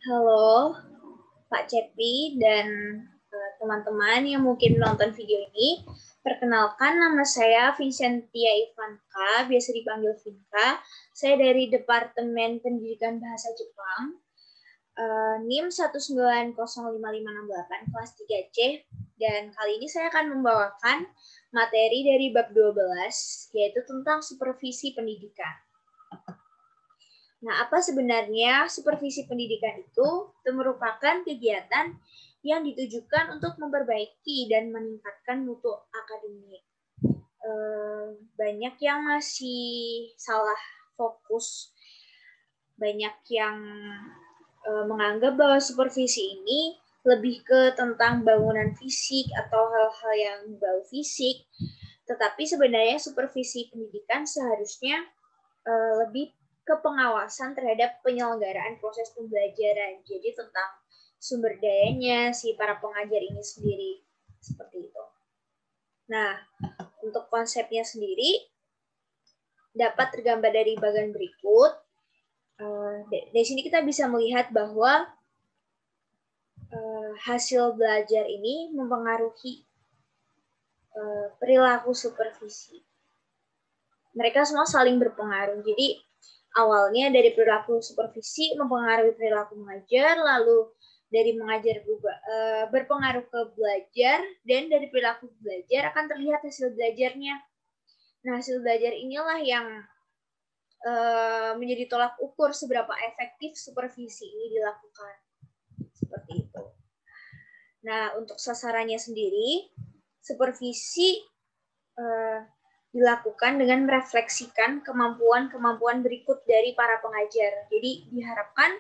Halo, Pak Cepi dan teman-teman yang mungkin menonton video ini. Perkenalkan, nama saya Vincentia Ivanka, biasa dipanggil Vinka. Saya dari Departemen Pendidikan Bahasa Jepang, NIM 1905568 kelas 3C. Dan kali ini saya akan membawakan materi dari bab 12, yaitu tentang supervisi pendidikan. Nah, apa sebenarnya supervisi pendidikan itu? Itu merupakan kegiatan yang ditujukan untuk memperbaiki dan meningkatkan mutu akademik. Banyak yang masih salah fokus, banyak yang menganggap bahwa supervisi ini lebih ke tentang bangunan fisik atau hal-hal yang berbau fisik, tetapi sebenarnya supervisi pendidikan seharusnya lebih ke pengawasan terhadap penyelenggaraan proses pembelajaran. Jadi tentang sumber dayanya si para pengajar ini sendiri, seperti itu. Nah, untuk konsepnya sendiri dapat tergambar dari bagian berikut. Dari sini kita bisa melihat bahwa hasil belajar ini mempengaruhi perilaku supervisi. Mereka semua saling berpengaruh. Jadi awalnya dari perilaku supervisi mempengaruhi perilaku mengajar, lalu dari mengajar berpengaruh ke belajar, dan dari perilaku belajar akan terlihat hasil belajarnya. Nah, hasil belajar inilah yang menjadi tolak ukur seberapa efektif supervisi ini dilakukan. Seperti itu. Nah, untuk sasarannya sendiri, supervisi dilakukan dengan merefleksikan kemampuan-kemampuan berikut dari para pengajar. Jadi diharapkan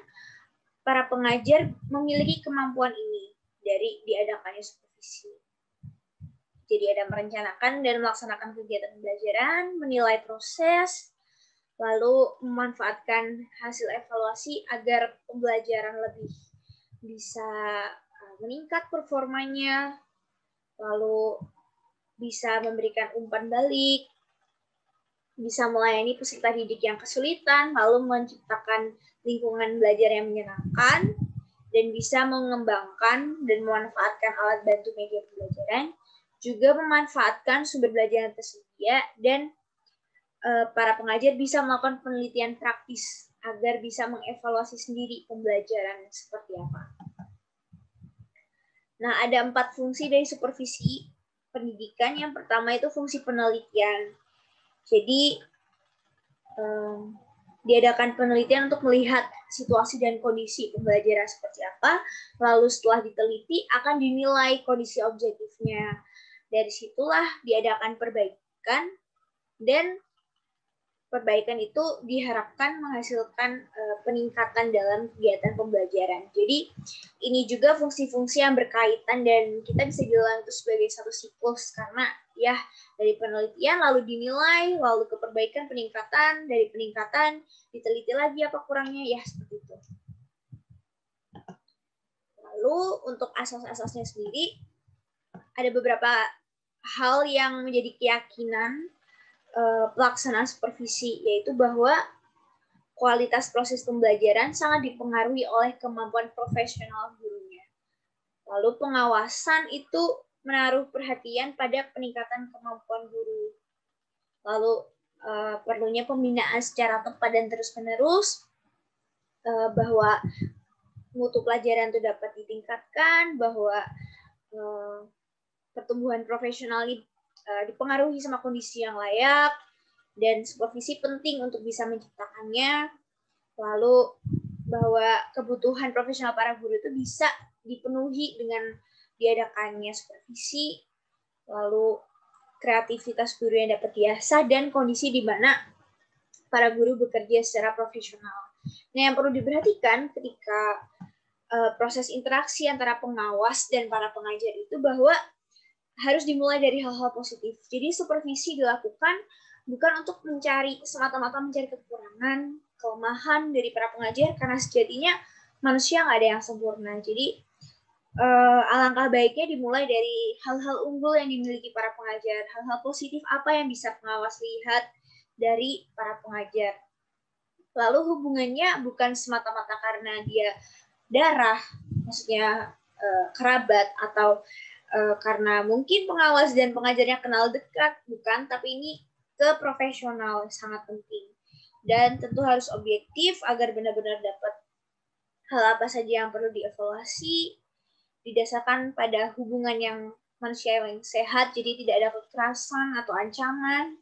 para pengajar memiliki kemampuan ini dari diadakannya supervisi. Jadi ada merencanakan dan melaksanakan kegiatan pembelajaran, menilai proses, lalu memanfaatkan hasil evaluasi agar pembelajaran lebih bisa meningkat performanya, lalu bisa memberikan umpan balik, bisa melayani peserta didik yang kesulitan, lalu menciptakan lingkungan belajar yang menyenangkan, dan bisa mengembangkan dan memanfaatkan alat bantu media pembelajaran, juga memanfaatkan sumber belajar yang tersedia, dan para pengajar bisa melakukan penelitian praktis agar bisa mengevaluasi sendiri pembelajaran seperti apa. Nah, ada 4 fungsi dari supervisi pendidikan. Yang pertama itu fungsi penelitian. Jadi, diadakan penelitian untuk melihat situasi dan kondisi pembelajaran seperti apa, lalu setelah diteliti akan dinilai kondisi objektifnya. Dari situlah diadakan perbaikan, dan perbaikan itu diharapkan menghasilkan peningkatan dalam kegiatan pembelajaran. Jadi ini juga fungsi-fungsi yang berkaitan dan kita bisa bilang itu sebagai satu siklus, karena ya dari penelitian lalu dinilai, lalu ke perbaikan, peningkatan, dari peningkatan diteliti lagi apa kurangnya, ya seperti itu. Lalu untuk asas-asasnya sendiri ada beberapa hal yang menjadi keyakinan pelaksanaan supervisi, yaitu bahwa kualitas proses pembelajaran sangat dipengaruhi oleh kemampuan profesional gurunya. Lalu pengawasan itu menaruh perhatian pada peningkatan kemampuan guru. Lalu perlunya pembinaan secara tepat dan terus-menerus, bahwa mutu pelajaran itu dapat ditingkatkan, bahwa pertumbuhan profesional dipengaruhi sama kondisi yang layak, dan supervisi penting untuk bisa menciptakannya. Lalu bahwa kebutuhan profesional para guru itu bisa dipenuhi dengan diadakannya supervisi, lalu kreativitas guru yang dapat diasah, dan kondisi di mana para guru bekerja secara profesional. Nah, yang perlu diperhatikan ketika proses interaksi antara pengawas dan para pengajar itu bahwa harus dimulai dari hal-hal positif. Jadi supervisi dilakukan bukan untuk semata-mata mencari kekurangan, kelemahan dari para pengajar, karena sejatinya manusia nggak ada yang sempurna. Jadi alangkah baiknya dimulai dari hal-hal unggul yang dimiliki para pengajar, hal-hal positif apa yang bisa pengawas lihat dari para pengajar. Lalu hubungannya bukan semata-mata karena dia darah, maksudnya kerabat, atau karena mungkin pengawas dan pengajarnya kenal dekat, bukan, tapi ini ke profesional, sangat penting. Dan tentu harus objektif agar benar-benar dapat hal apa saja yang perlu dievaluasi, didasarkan pada hubungan yang manusia yang sehat, jadi tidak ada kekerasan atau ancaman.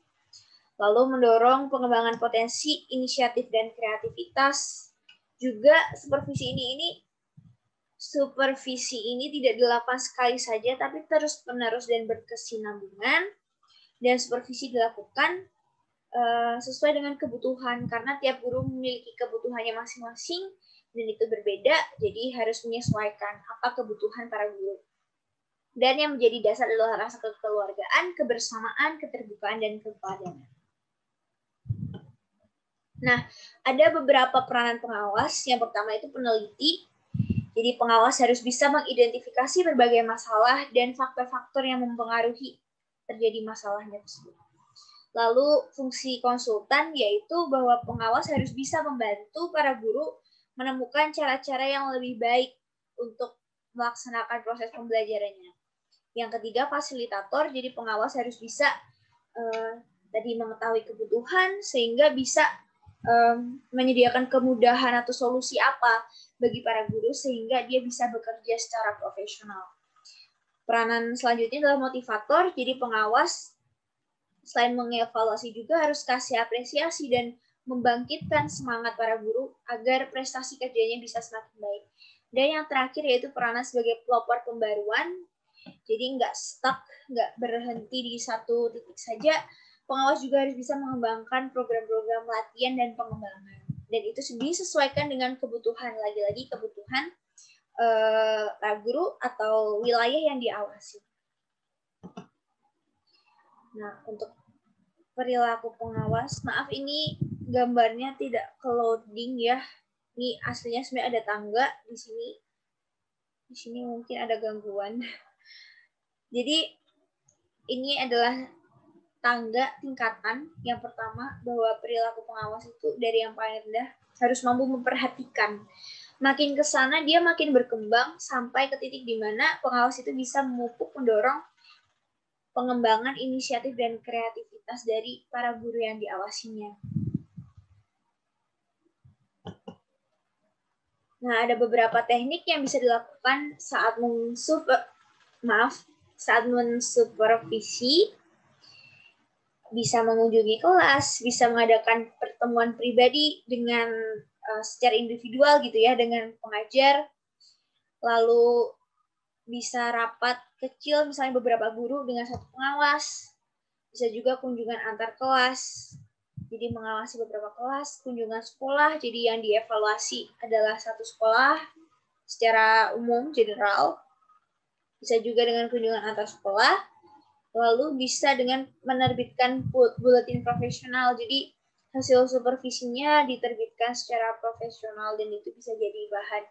Lalu mendorong pengembangan potensi, inisiatif, dan kreativitas. Juga supervisi ini tidak dilakukan sekali saja, tapi terus-menerus dan berkesinambungan. Dan supervisi dilakukan sesuai dengan kebutuhan, karena tiap guru memiliki kebutuhannya masing-masing, dan itu berbeda, jadi harus menyesuaikan apa kebutuhan para guru. Dan yang menjadi dasar adalah rasa kekeluargaan, kebersamaan, keterbukaan, dan keteladanan. Nah, ada beberapa peranan pengawas. Yang pertama itu peneliti. Jadi pengawas harus bisa mengidentifikasi berbagai masalah dan faktor-faktor yang mempengaruhi terjadi masalahnya tersebut. Lalu fungsi konsultan, yaitu bahwa pengawas harus bisa membantu para guru menemukan cara-cara yang lebih baik untuk melaksanakan proses pembelajarannya. Yang ketiga, fasilitator. Jadi pengawas harus bisa tadi mengetahui kebutuhan sehingga bisa menyediakan kemudahan atau solusi apa bagi para guru sehingga dia bisa bekerja secara profesional. Peranan selanjutnya adalah motivator. Jadi pengawas selain mengevaluasi juga harus kasih apresiasi dan membangkitkan semangat para guru agar prestasi kerjanya bisa semakin baik. Dan yang terakhir yaitu peranan sebagai pelopor pembaruan. Jadi nggak stuck, nggak berhenti di satu titik saja. Pengawas juga harus bisa mengembangkan program-program latihan dan pengembangan. Dan itu disesuaikan dengan kebutuhan, lagi-lagi kebutuhan para guru atau wilayah yang diawasi. Nah, untuk perilaku pengawas, maaf ini gambarnya tidak ke loading ya. Ini aslinya sebenarnya ada tangga di sini. Di sini mungkin ada gangguan. Jadi ini adalah tangga tingkatan. Yang pertama, bahwa perilaku pengawas itu dari yang paling rendah harus mampu memperhatikan. Makin ke sana dia makin berkembang sampai ke titik di mana pengawas itu bisa memupuk, mendorong pengembangan inisiatif dan kreativitas dari para guru yang diawasinya. Nah, ada beberapa teknik yang bisa dilakukan saat mensupervisi. Bisa mengunjungi kelas, bisa mengadakan pertemuan pribadi dengan secara individual gitu ya dengan pengajar. Lalu bisa rapat kecil misalnya beberapa guru dengan satu pengawas. Bisa juga kunjungan antar kelas. Jadi mengawasi beberapa kelas, kunjungan sekolah. Jadi yang dievaluasi adalah satu sekolah secara umum, general. Bisa juga dengan kunjungan antar sekolah. Lalu bisa dengan menerbitkan buletin profesional. Jadi hasil supervisinya diterbitkan secara profesional dan itu bisa jadi bahan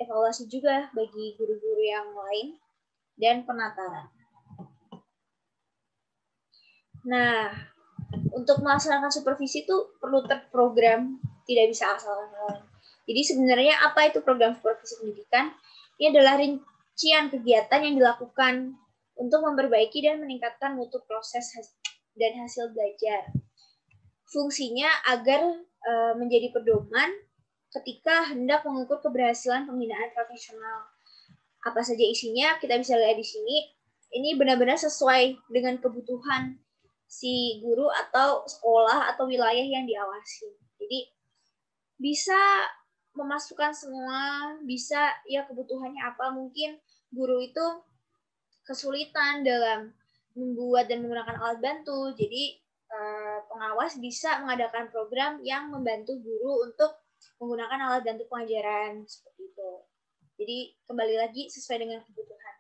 evaluasi juga bagi guru-guru yang lain dan penataran. Nah, untuk melaksanakan supervisi itu perlu terprogram, tidak bisa asal-asalan. Jadi sebenarnya apa itu program supervisi pendidikan? Ini adalah rincian kegiatan yang dilakukan untuk memperbaiki dan meningkatkan mutu proses dan hasil belajar. Fungsinya agar menjadi pedoman ketika hendak mengukur keberhasilan pembinaan profesional. Apa saja isinya kita bisa lihat di sini. Ini benar-benar sesuai dengan kebutuhan si guru atau sekolah atau wilayah yang diawasi. Jadi bisa memasukkan semua, bisa ya kebutuhannya apa. Mungkin guru itu kesulitan dalam membuat dan menggunakan alat bantu. Jadi pengawas bisa mengadakan program yang membantu guru untuk menggunakan alat bantu pengajaran seperti itu. Jadi kembali lagi sesuai dengan kebutuhan.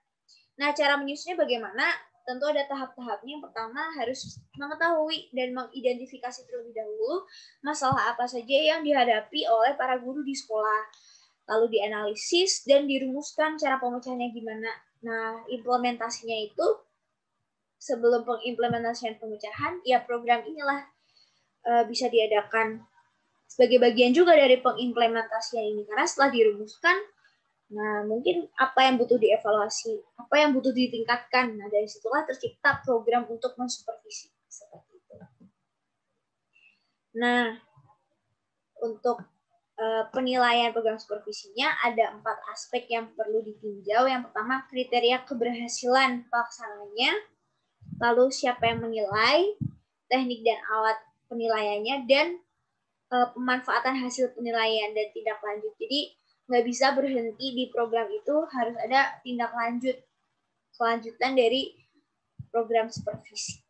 Nah, cara menyusunnya bagaimana? Tentu ada tahap-tahapnya. Yang pertama harus mengetahui dan mengidentifikasi terlebih dahulu masalah apa saja yang dihadapi oleh para guru di sekolah. Lalu dianalisis dan dirumuskan cara pemecahannya gimana. Nah, implementasinya itu sebelum pengimplementasian pemecahan, ya program inilah bisa diadakan sebagai bagian juga dari pengimplementasian ini. Karena setelah dirumuskan, nah mungkin apa yang butuh dievaluasi, apa yang butuh ditingkatkan. Nah dari situlah tercipta program untuk mensupervisi. Seperti itu. Nah, untuk penilaian program supervisinya ada 4 aspek yang perlu ditinjau. Yang pertama, kriteria keberhasilan pelaksananya, lalu siapa yang menilai, teknik dan alat penilaiannya, dan pemanfaatan hasil penilaian dan tindak lanjut. Jadi nggak bisa berhenti di program itu, harus ada tindak lanjut, kelanjutan dari program supervisi.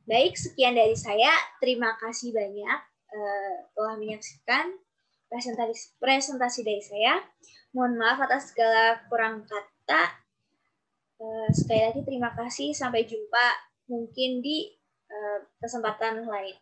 Baik, sekian dari saya. Terima kasih banyak telah menyaksikan presentasi dari saya. Mohon maaf atas segala kurang kata. Sekali lagi terima kasih. Sampai jumpa mungkin di kesempatan lain.